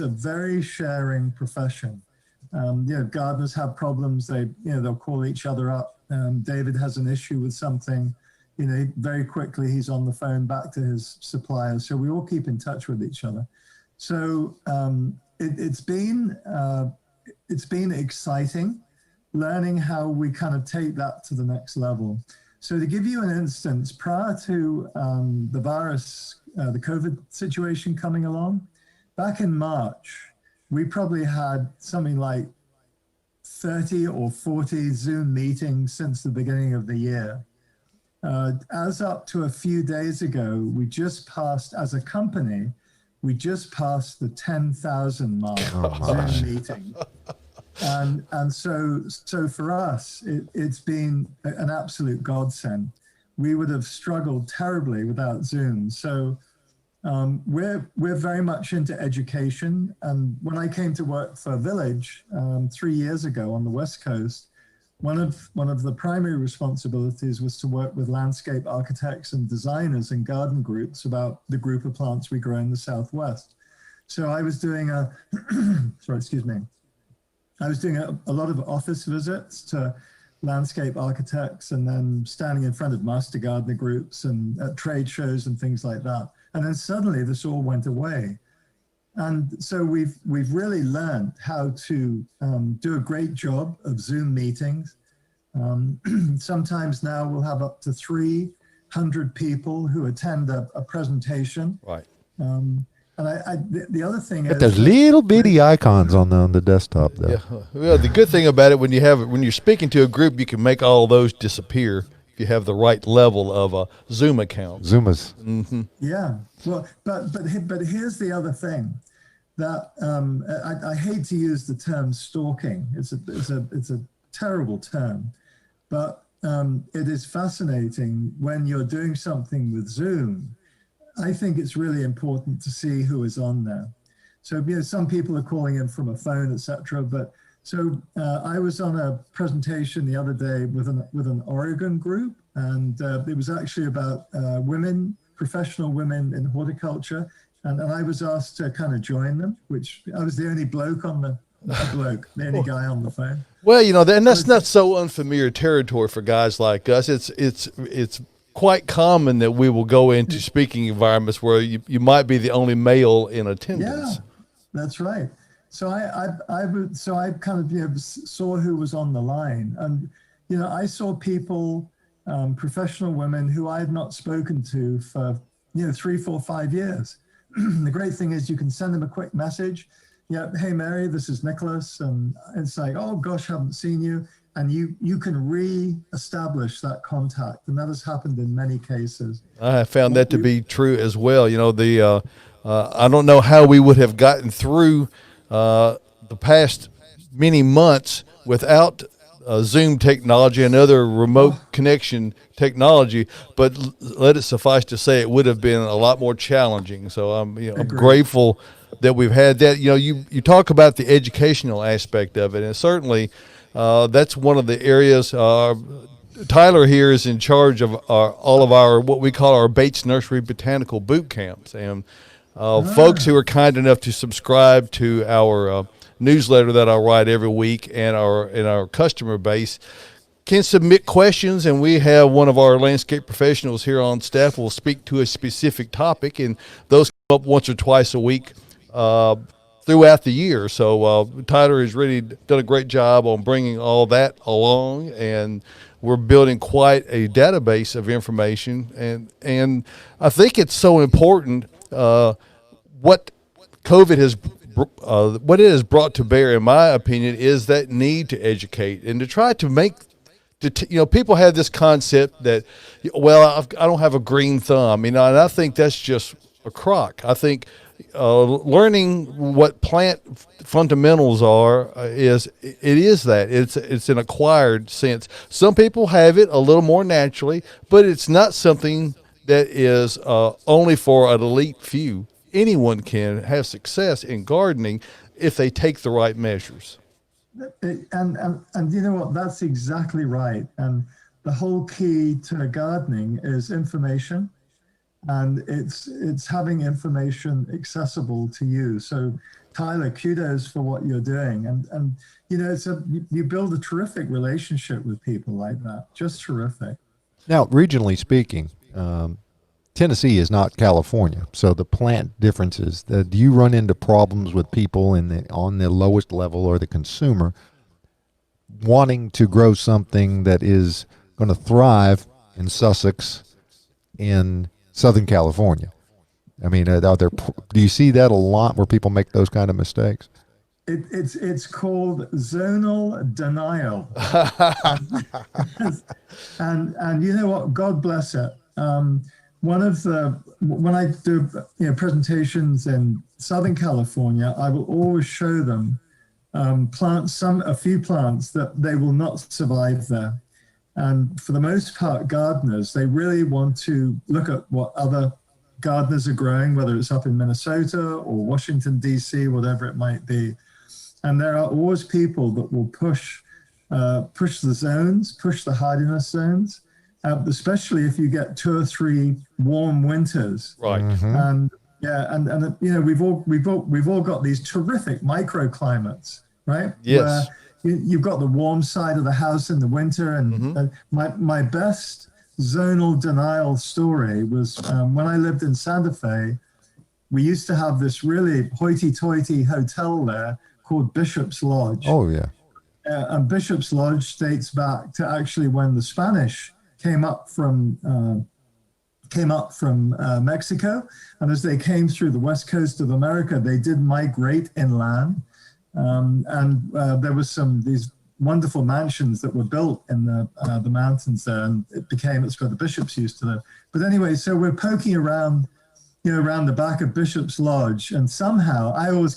very sharing profession. Gardeners have problems. They'll call each other up. David has an issue with something, very quickly he's on the phone back to his supplier. So we all keep in touch with each other. So it's been exciting learning how we kind of take that to the next level. So to give you an instance, prior to the virus, the COVID situation coming along, back in March, we probably had something like 30 or 40 Zoom meetings since the beginning of the year. As up to a few days ago, we just passed, as a company, the 10,000 mark Zoom meeting. And so for us, it's been an absolute godsend. We would have struggled terribly without Zoom. So we're very much into education. And when I came to work for Village 3 years ago on the West Coast, one of the primary responsibilities was to work with landscape architects and designers and garden groups about the group of plants we grow in the Southwest. So I was doing I was doing a lot of office visits to landscape architects, and then standing in front of master gardener groups and at trade shows and things like that. And then suddenly this all went away. And so we've really learned how to do a great job of Zoom meetings. Sometimes now we'll have up to 300 people who attend a presentation. Right. And the other thing is, there's little bitty icons on the desktop though. Yeah. Well, the good thing about it, when you're speaking to a group, you can make all those disappear if you have the right level of a Zoom account. Zoomers. Mm-hmm. Yeah. Well, but here's the other thing that I hate to use the term stalking. It's a terrible term, but it is fascinating when you're doing something with Zoom. I think it's really important to see who is on there. So, some people are calling in from a phone, etc. But so I was on a presentation the other day with an Oregon group, and it was actually about professional women in horticulture, and I was asked to kind of join them, which I was the only the only guy on the phone. Well, and that's not so unfamiliar territory for guys like us. It's quite common that we will go into speaking environments where you might be the only male in attendance. Yeah, that's right. So I kind of saw who was on the line, and I saw people, professional women who I had not spoken to for 3, 4, 5 years. The great thing is you can send them a quick message. Yeah, hey Mary, this is Nicholas, and it's like, oh gosh, haven't seen you. And you can re-establish that contact, and that has happened in many cases. I have found that to be true as well. I don't know how we would have gotten through the past many months without Zoom technology and other remote connection technology, but let it suffice to say it would have been a lot more challenging. So I'm grateful that we've had that. You talk about the educational aspect of it, and certainly that's one of the areas. Tyler here is in charge of all of our what we call our Bates Nursery Botanical Boot Camps, and folks who are kind enough to subscribe to our newsletter that I write every week and our customer base can submit questions, and we have one of our landscape professionals here on staff will speak to a specific topic, and those come up once or twice a week throughout the year. So Tyler has really done a great job on bringing all that along, and we're building quite a database of information, and I think it's so important what COVID has what it has brought to bear, in my opinion, is that need to educate and to try to make people have this concept that, well, I don't have a green thumb, and I think that's just a crock. I think learning what plant fundamentals are is that it's an acquired sense. Some people have it a little more naturally, but it's not something that is only for an elite few. Anyone can have success in gardening if they take the right measures. And you know what? That's exactly right. And the whole key to gardening is information, and it's having information accessible to you. So, Tyler, kudos for what you're doing, and you build a terrific relationship with people like that. Just terrific. Now, regionally speaking, Tennessee is not California, so the plant differences. Do you run into problems with people on the lowest level or the consumer wanting to grow something that is going to thrive in Sussex, in Southern California? I mean, do you see that a lot where people make those kind of mistakes? It's called zonal denial, and you know what? God bless it. When I do presentations in Southern California, I will always show them a few plants that they will not survive there. And for the most part, gardeners, they really want to look at what other gardeners are growing, whether it's up in Minnesota or Washington, D.C., whatever it might be. And there are always people that will push the zones, push the hardiness zones, especially if you get 2 or 3 warm winters. Right. Mm-hmm. And we've all got these terrific microclimates, right? Yes. Where you've got the warm side of the house in the winter, and my best zonal denial story was when I lived in Santa Fe. We used to have this really hoity-toity hotel there called Bishop's Lodge. Oh yeah. And Bishop's Lodge dates back to actually when the Spanish came up from Mexico, and as they came through the west coast of America, they did migrate inland, and there was these wonderful mansions that were built in the mountains there, and it's where the bishops used to live. But anyway, so we're poking around, around the back of Bishop's Lodge, and somehow I always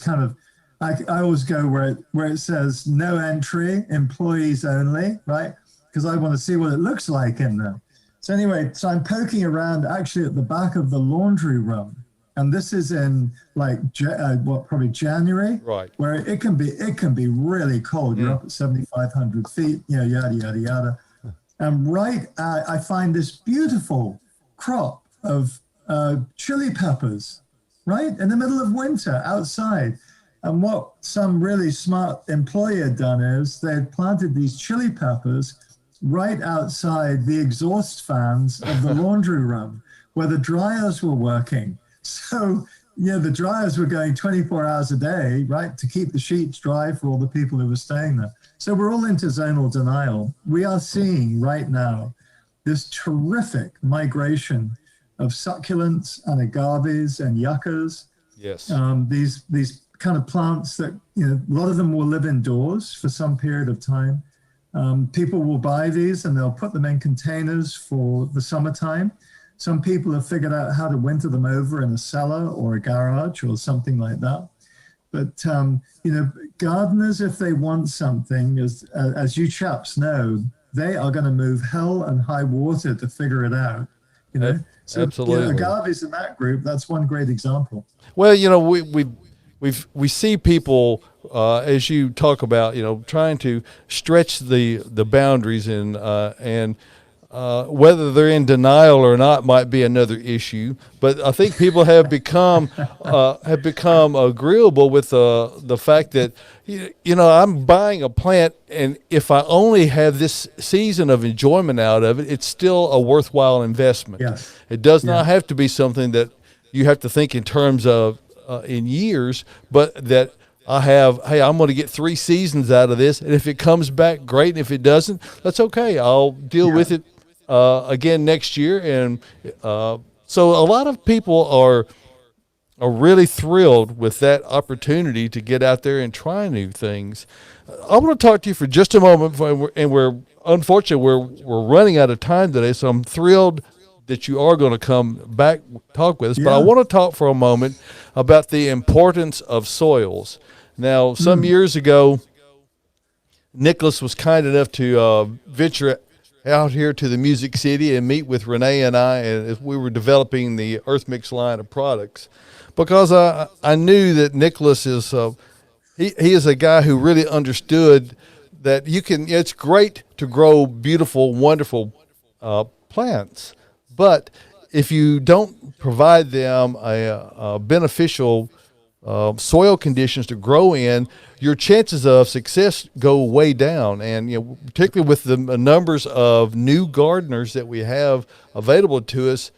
go where it says no entry, employees only, right? Because I want to see what it looks like in there. So anyway, I'm poking around actually at the back of the laundry room, and this is in probably January, right? Where it can be really cold. You're up at 7,500 feet, yada yada yada. And I find this beautiful crop of chili peppers, right in the middle of winter outside. And what some really smart employee had done is they had planted these chili peppers right outside the exhaust fans of the laundry room where the dryers were working. So, the dryers were going 24 hours a day, right, to keep the sheets dry for all the people who were staying there. So we're all into zonal denial. We are seeing right now this terrific migration of succulents and agaves and yuccas. Yes. These kind of plants that, a lot of them will live indoors for some period of time. People will buy these and they'll put them in containers for the summertime. Some people have figured out how to winter them over in a cellar or a garage or something like that. But, gardeners, if they want something, as you chaps know, they are going to move hell and high water to figure it out. So, absolutely. Agaves in that group, that's one great example. Well, we see people, as you talk about, trying to stretch the boundaries and whether they're in denial or not might be another issue. But I think people have become agreeable with the fact that I'm buying a plant, and if I only have this season of enjoyment out of it, it's still a worthwhile investment. Yes. It does not have to be something that you have to think in terms of in years, but that hey, I'm going to get 3 seasons out of this, and if it comes back, great. And if it doesn't, that's okay. I'll deal with it again next year. And so a lot of people are really thrilled with that opportunity to get out there and try new things. I want to talk to you for just a moment, and we're unfortunately we're running out of time today. So I'm thrilled that you are going to come back talk with us. But I want to talk for a moment about the importance of soils. Now, some years ago, Nicholas was kind enough to venture out here to the Music City and meet with Renee and I, and we were developing the Earth Mix line of products, because I knew that Nicholas is he is a guy who really understood that it's great to grow beautiful, wonderful plants, but if you don't provide them a beneficial soil conditions to grow in, your chances of success go way down. And particularly with the numbers of new gardeners that we have available to us,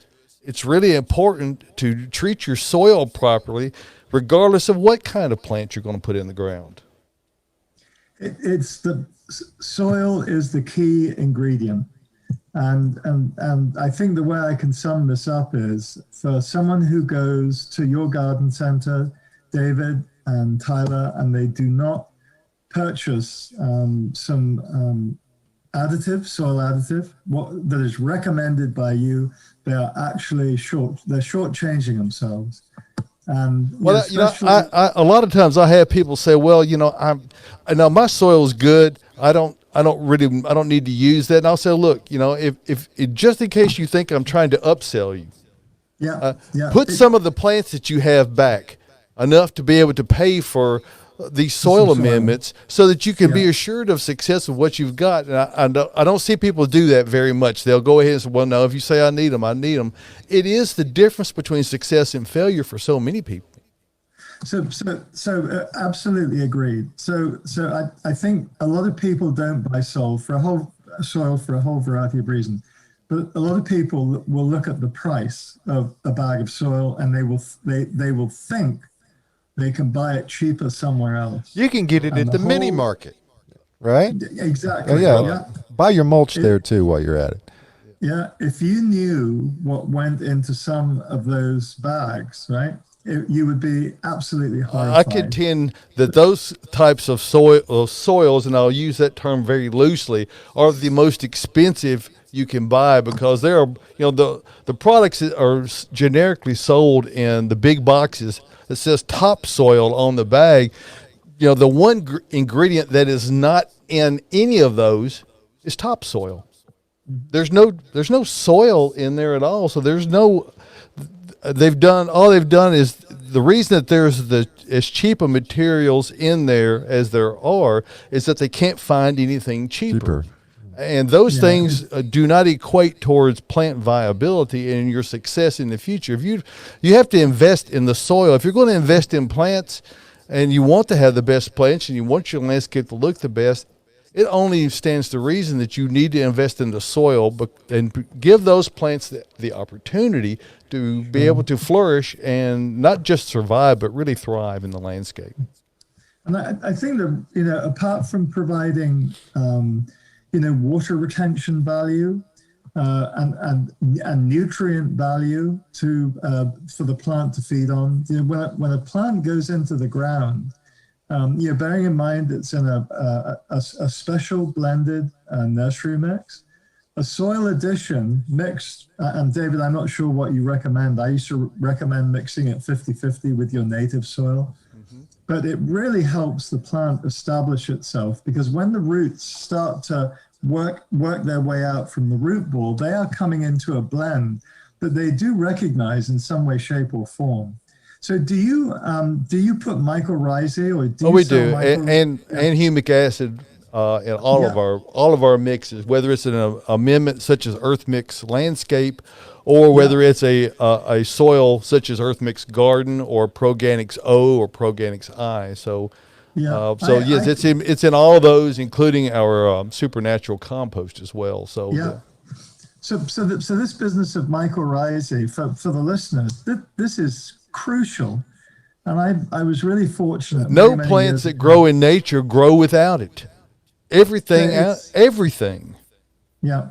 it's really important to treat your soil properly, regardless of what kind of plant you're going to put in the ground. It's the soil is the key ingredient. And I think the way I can sum this up is, for someone who goes to your garden center, David and Tyler, and they do not purchase some soil additive, that is recommended by you, they are actually shortchanging themselves. And a lot of times I have people say, well, I know my soil is good. I don't need to use that. And I'll say, look, if just in case you think I'm trying to upsell you, put some of the plants that you have back, enough to be able to pay for these soil amendments, so that you can be assured of success of what you've got. And I don't see people do that very much. They'll go ahead and say, well, no, if you say I need them, I need them. It is the difference between success and failure for so many people. So absolutely agreed. So I think a lot of people don't buy soil for a whole variety of reasons. But a lot of people will look at the price of a bag of soil, and they will think they can buy it cheaper somewhere else. You can get it at the mini market, right? Exactly. Buy your mulch there too while you're at it. Yeah, if you knew what went into some of those bags, right, you would be absolutely horrified. I contend that those types of soils, and I'll use that term very loosely, are the most expensive you can buy, because they are, the products that are generically sold in the big boxes that says topsoil on the bag. The one ingredient that is not in any of those is topsoil. There's no soil in there at all. So there's no. All they've done is, the reason that there's as cheap of materials in there as there are is that they can't find anything cheaper. And those things do not equate towards plant viability and your success in the future. If you have to invest in the soil. If you're going to invest in plants and you want to have the best plants and you want your landscape to look the best, it only stands to reason that you need to invest in the soil and give those plants the opportunity to be able to flourish and not just survive, but really thrive in the landscape. And I think that, apart from providing water retention value and nutrient value for the plant to feed on. When a plant goes into the ground, bearing in mind it's in a special blended nursery mix, a soil addition mixed, and David, I'm not sure what you recommend. I used to recommend mixing it 50-50 with your native soil. But it really helps the plant establish itself, because when the roots start to work their way out from the root ball, they are coming into a blend that they do recognize in some way, shape, or form. So do you put mycorrhizae, or do you we do, and humic acid in all of our mixes, whether it's an amendment such as Earth Mix Landscape, or whether it's a soil such as Earth Mix Garden or Proganics O or Proganics I. So it's in all of those, including our supernatural compost as well. So So this business of mycorrhizae for the listeners, this is crucial. And I was really fortunate. No many plants years that ago. grow in nature grow without it. Everything, It's- everything. Yeah,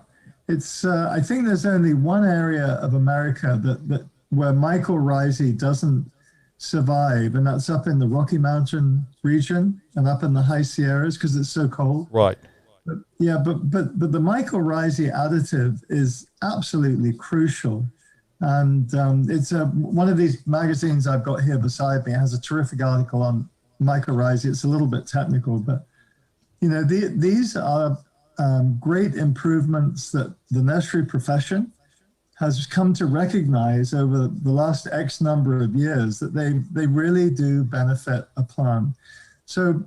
it's. I think there's only one area of America that where mycorrhizae doesn't survive, and that's up in the Rocky Mountain region and up in the high Sierras because it's so cold. Right. Yeah, but the mycorrhizae additive is absolutely crucial, and it's one of these magazines I've got here beside me has a terrific article on mycorrhizae. It's a little bit technical, but these are great improvements that the nursery profession has come to recognize over the last X number of years that they really do benefit a plant. So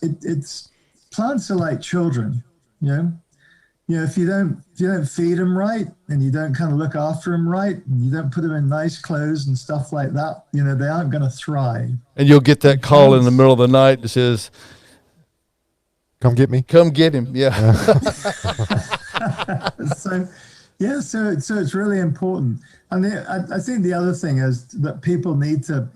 it's plants are like children, if you don't feed them right and you don't kind of look after them right and you don't put them in nice clothes and stuff like that, they aren't going to thrive. And you'll get that call in the middle of the night that says, Come get me. come get him. Yeah. So it's really important. And I think the other thing is that people need to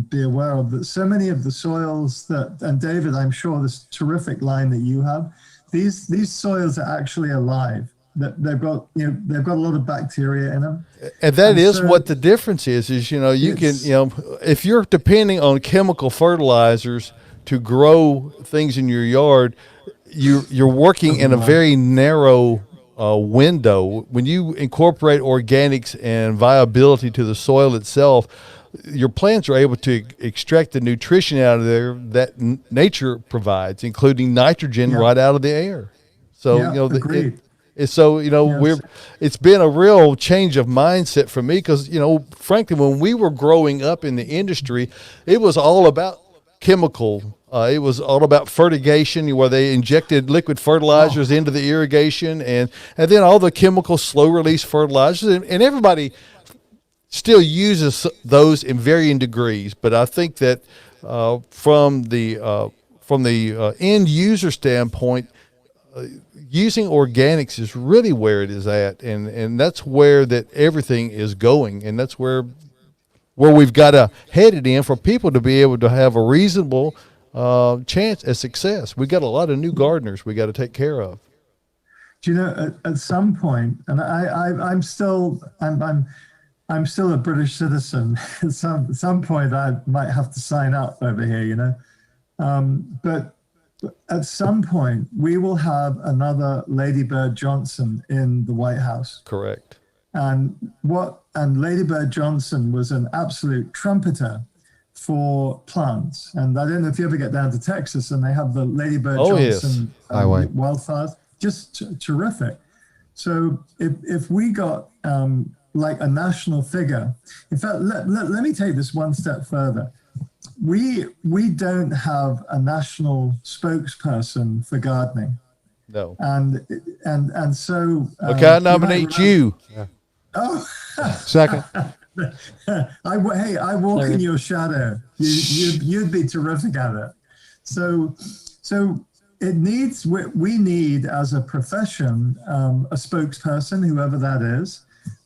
be aware of that so many of the soils and David, I'm sure this terrific line that you have, these soils are actually alive. That they've got a lot of bacteria in them. And that is what the difference is you can, if you're depending on chemical fertilizers to grow things in your yard, you're working in a very narrow window. When you incorporate organics and viability to the soil itself, your plants are able to extract the nutrition out of there that nature provides, including nitrogen right out of the air. So agreed. It's been a real change of mindset for me because frankly, when we were growing up in the industry, it was all about chemical. It was all about fertigation, where they injected liquid fertilizers into the irrigation, and then all the chemical slow release fertilizers, and everybody still uses those in varying degrees. But I think that from the end user standpoint, using organics is really where it is at, and that's where that everything is going, and that's where we've got to head it in for people to be able to have a reasonable chance at success. We got a lot of new gardeners we got to take care of. Do you know at some point, and I'm still a British citizen. At some point, I might have to sign up over here, but at some point, we will have another Lady Bird Johnson in the White House. Correct. And Lady Bird Johnson was an absolute trumpeter for plants. And I don't know if you ever get down to Texas and they have the Lady Bird Johnson wildflowers, just terrific. So if we got like a national figure, in fact, let me take this one step further. We don't have a national spokesperson for gardening. No. And so okay, I nominate you. Yeah. Oh, second. I walk in your shadow. You'd be terrific at it. So it needs. We need as a profession a spokesperson, whoever that is,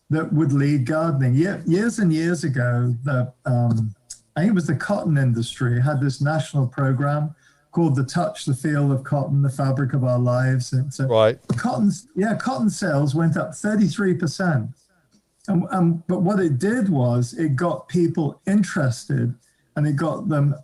that would lead gardening. Years and years ago, I think it was the cotton industry had this national program called the Touch the Feel of Cotton, the Fabric of Our Lives. And so right. Cotton sales went up 33%. But what it did was it got people interested and it got them,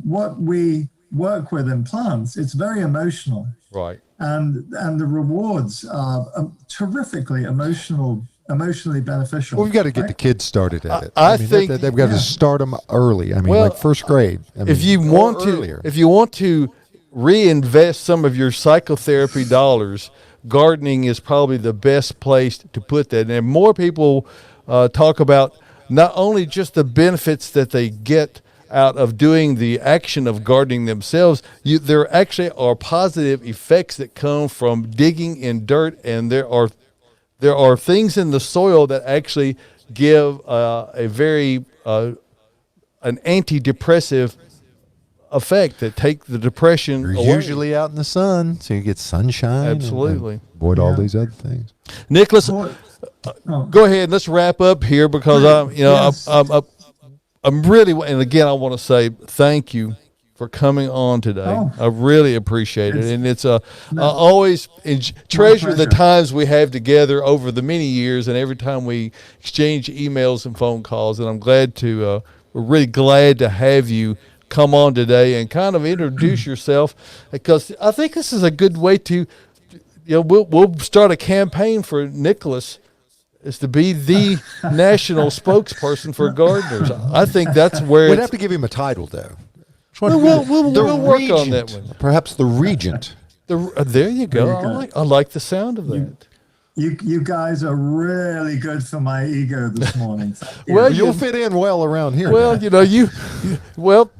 what we work with in plants, it's very emotional. Right. And the rewards are terrifically emotionally beneficial. Well, we've got to get the kids started at it. I think they've got to start them early. Like first grade. If you want to reinvest some of your psychotherapy dollars, gardening is probably the best place to put that. And more people talk about not only just the benefits that they get out of doing the action of gardening themselves, there actually are positive effects that come from digging in dirt, and there are things in the soil that actually give a very an antidepressive effect that take the depression You're away. usually out in the sun, so you get sunshine. Absolutely. And avoid all these other things. Nicholas, go ahead. Let's wrap up here because I'm really, and again, I want to say thank you for coming on today. Oh. I really appreciate it, and it's I No. always treasure the pleasure. times we have together over the many years, and every time we exchange emails and phone calls. And I'm glad to, we're really glad to have you come on today and kind of introduce yourself, because I think this is a good way to, we'll start a campaign for Nicholas is to be the national spokesperson for gardeners. I think that's where We'd have to give him a title, though. we'll The work on that regent. one. Perhaps the regent. There you go. There you go. I like the sound of that. You guys are really good for my ego this morning. Well, You'll fit in well around here. Well, man. well,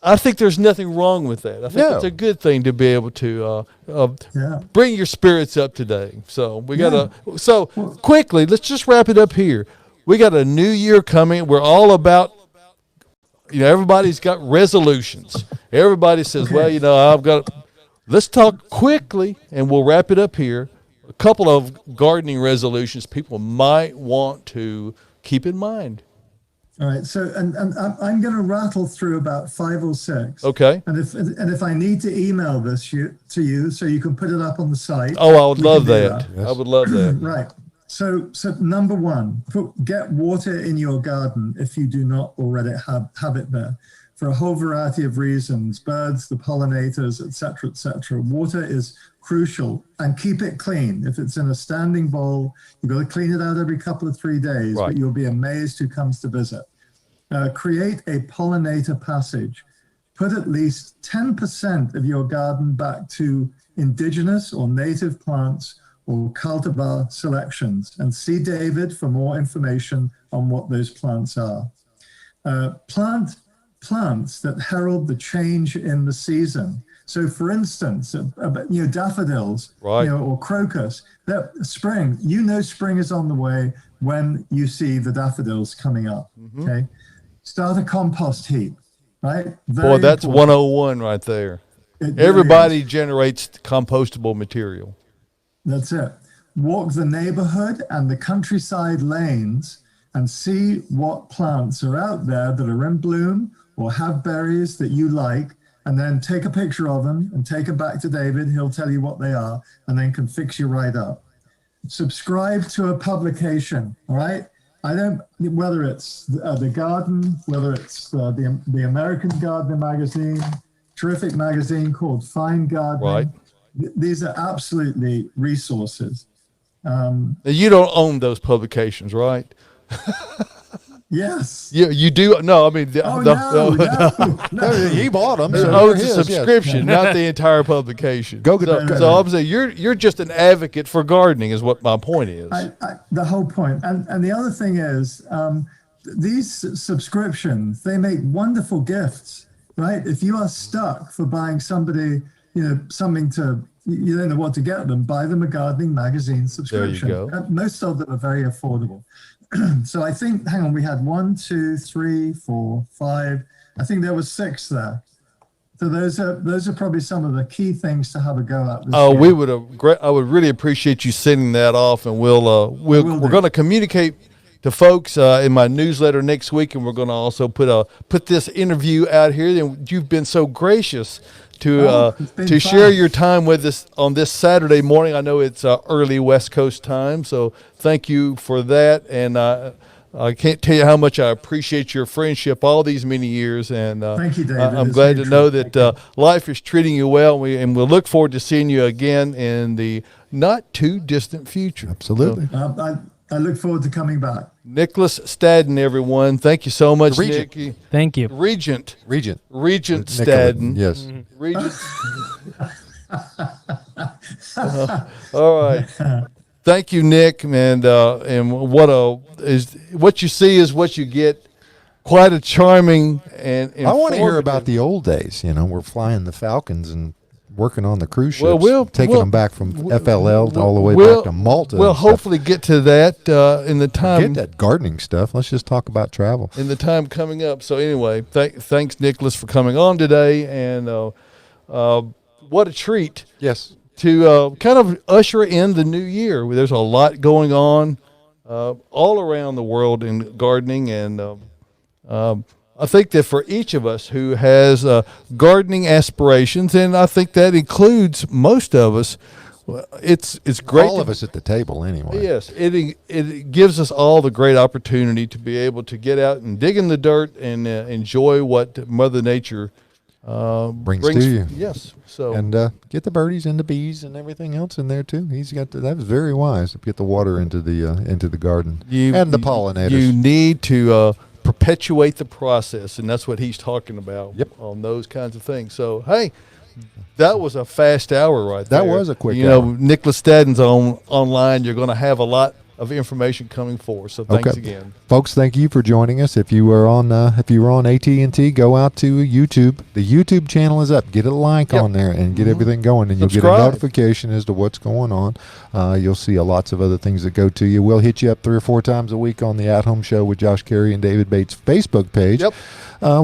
I think there's nothing wrong with that. I think No. it's a good thing to be able to Yeah. bring your spirits up today. So we got so quickly, let's just wrap it up here. We got a new year coming. We're all about, everybody's got resolutions. Everybody says, Okay. let's talk quickly and we'll wrap it up here. A couple of gardening resolutions people might want to keep in mind. All right. So, and I'm going to rattle through about 5 or 6. Okay. And if I need to email this to you, so you can put it up on the site. Oh, I would we love can do that. I would love that. Right. So number 1, get water in your garden if you do not already have it there, for a whole variety of reasons: birds, the pollinators, etc., etc. Water is crucial, and keep it clean. If it's in a standing bowl, you've got to clean it out every couple of 3 days. Right. But you'll be amazed who comes to visit. Create a pollinator passage. Put at least 10% of your garden back to indigenous or native plants or cultivar selections, and see David for more information on what those plants are. Plant plants that herald the change in the season. So, for instance, daffodils, Right. or crocus. That spring, spring is on the way when you see the daffodils coming up. Mm-hmm. Okay, start a compost heap. Right. Boy, that's important. 101 right there. It really Everybody is. generates compostable material. That's it. Walk the neighborhood and the countryside lanes and see what plants are out there that are in bloom or have berries that you like, and then take a picture of them and take them back to David. He'll tell you what they are and then can fix you right up. Subscribe to a publication, all right? Whether it's The Garden, whether it's the American Gardener magazine, terrific magazine called Fine Gardening. Right. These are absolutely resources. Now, you don't own those publications, right? Yes. You do. No, I mean, No. He bought them. It So owns they're a his, yeah. subscription, not the entire publication. Go get so, that. so I'm saying you're just an advocate for gardening, is what my point is. The whole point. And the other thing is, these subscriptions, they make wonderful gifts, right? If you are stuck for buying somebody, something you don't know what to get them, buy them a gardening magazine subscription. There you go. Most of them are very affordable. So I think, hang on, we had 1, 2, 3, 4, 5. I think there was 6 there. So those are probably some of the key things to have a go at. This year. I would really appreciate you sending that off, and we're going to communicate to folks in my newsletter next week, and we're going to also put this interview out here. And you've been so gracious to share fun. your time with us on this Saturday morning. I know it's early West Coast time, so thank you for that. And I can't tell you how much I appreciate your friendship all these many years. And Thank you, David. I'm It's glad to very know true. that life is treating you well, and we'll look forward to seeing you again in the not too distant future. Absolutely. I look forward to coming back. Nicholas Staddon, everyone. Thank you so much, The Regent. Nicky. Thank you. Regent Regent. Staddon. Yes. Regent. All right. Thank you, Nick. And what you see is what you get. Quite a charming and I want to hear informative- about the old days. We're flying the Falcons and working on the cruise ships, Well, taking them back from FLL all the way we'll- back to Malta. We'll and stuff. hopefully get to that in the time. Get that gardening stuff. Let's just talk about travel. In the time coming up. So anyway, thanks, Nicholas, for coming on today, and what a treat Yes. to kind of usher in the new year. There's a lot going on all around the world in gardening, and I think that for each of us who has gardening aspirations, and I think that includes most of us, well, it's great. All of us at the table, anyway. Yes, it gives us all the great opportunity to be able to get out and dig in the dirt and enjoy what Mother Nature Brings to you. Yes, so And get the birdies and the bees and everything else in there too. He's got that was very wise to get the water into the garden and the pollinators. You need to perpetuate the process, and that's what he's talking about. Yep. On those kinds of things. So hey, that was a fast hour right there. That was a quick You hour. know, Nicholas Staddon's online. You're going to have a lot of information coming forward. So thanks again. Folks, thank you for joining us. If you were on AT&T, go out to YouTube. The YouTube channel is up. Get a like on there and get everything going, and you'll get a Subscribe. notification as to what's going on. You'll see lots of other things that go to you. We'll hit you up 3 or 4 times a week on the At Home Show with Josh Cary and David Bates Facebook page. Yep.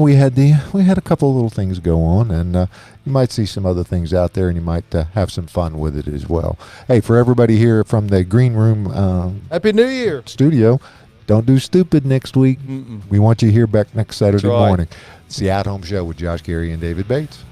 We had a couple of little things go on, and you might see some other things out there, and you might have some fun with it as well. Hey, for everybody here from the Green Room Happy New Year. studio, don't do stupid next week. We want you here back next Saturday right. morning. It's the At Home Show with Josh Cary and David Bates.